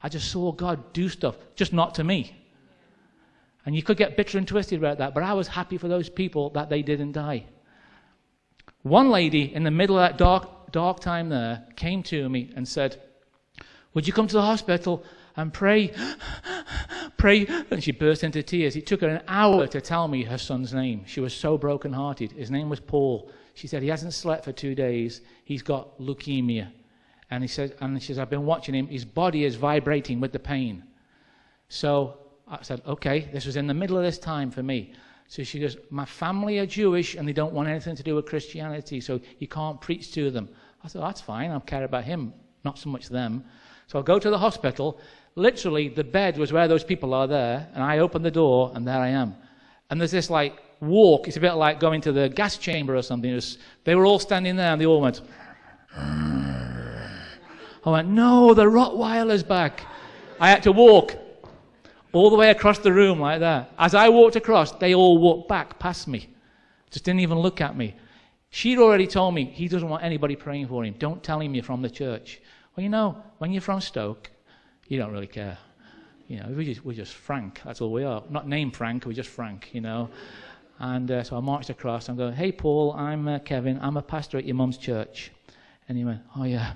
I just saw God do stuff, just not to me. And you could get bitter and twisted about that, but I was happy for those people that they didn't die. One lady in the middle of that dark time there came to me and said, would you come to the hospital and pray? Pray. And she burst into tears. It took her an hour to tell me her son's name. She was so brokenhearted. His name was Paul. She said he hasn't slept for 2 days. He's got leukemia. And she says, I've been watching him. His body is vibrating with the pain. So I said, okay, this was in the middle of this time for me. So she goes, my family are Jewish and they don't want anything to do with Christianity, so you can't preach to them. I said, that's fine, I'll care about him, not so much them. So I'll go to the hospital. Literally, the bed was where those people are there, and I open the door, and there I am. And there's this, like, walk. It's a bit like going to the gas chamber or something. They were all standing there, and they all went... I went, no, the Rottweiler's back. I had to walk all the way across the room like that. As I walked across, they all walked back past me. Just didn't even look at me. She'd already told me he doesn't want anybody praying for him. Don't tell him you're from the church. Well, you know, when you're from Stoke, you don't really care. You know, we're just frank. That's all we are. Not named Frank, we're just frank, you know. And so I marched across. I'm going, hey, Paul, I'm Kevin. I'm a pastor at your mum's church. And he went, oh, yeah.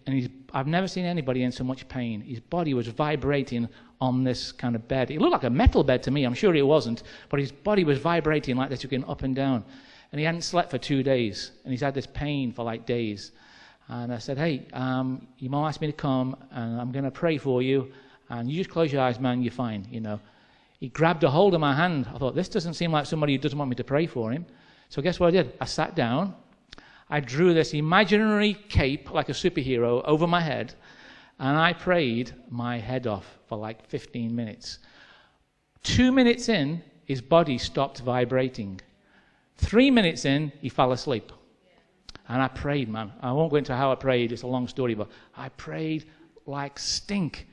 And I've never seen anybody in so much pain. His body was vibrating on this kind of bed. It looked like a metal bed to me. I'm sure it wasn't. But his body was vibrating like this, going up and down. And he hadn't slept for 2 days. And he's had this pain for like days. And I said, hey, your mom asked me to come, and I'm going to pray for you. And you just close your eyes, man, you're fine, you know. He grabbed a hold of my hand. I thought, this doesn't seem like somebody who doesn't want me to pray for him. So guess what I did? I sat down. I drew this imaginary cape, like a superhero, over my head. And I prayed my head off for like 15 minutes. 2 minutes in, his body stopped vibrating. 3 minutes in, he fell asleep. And I prayed, man. I won't go into how I prayed. It's a long story, but I prayed like stink.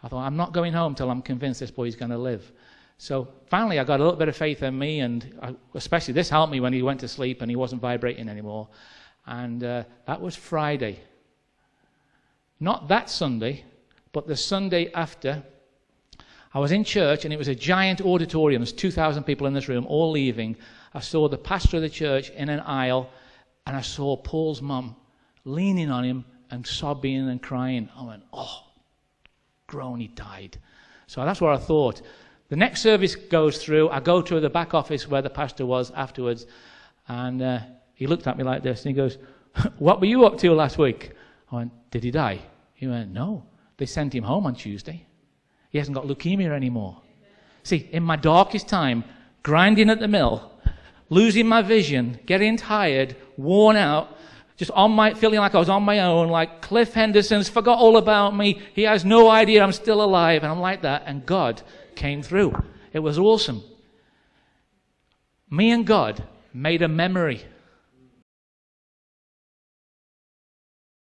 I thought, I'm not going home till I'm convinced this boy's going to live. So finally, I got a little bit of faith in me, and especially this helped me when he went to sleep and he wasn't vibrating anymore. And that was Friday. Not that Sunday, but the Sunday after. I was in church, and it was a giant auditorium. There's 2,000 people in this room, all leaving. I saw the pastor of the church in an aisle, and I saw Paul's mum leaning on him and sobbing and crying. I went, oh, groan, he died. So that's what I thought. The next service goes through. I go to the back office where the pastor was afterwards, and he looked at me like this, and he goes, what were you up to last week? I went, did he die? He went, no. They sent him home on Tuesday. He hasn't got leukemia anymore. See, in my darkest time, grinding at the mill, losing my vision, getting tired, worn out, just feeling like I was on my own, like Cliff Henderson's forgot all about me. He has no idea I'm still alive, and I'm like that. And God came through. It was awesome. Me and God made a memory.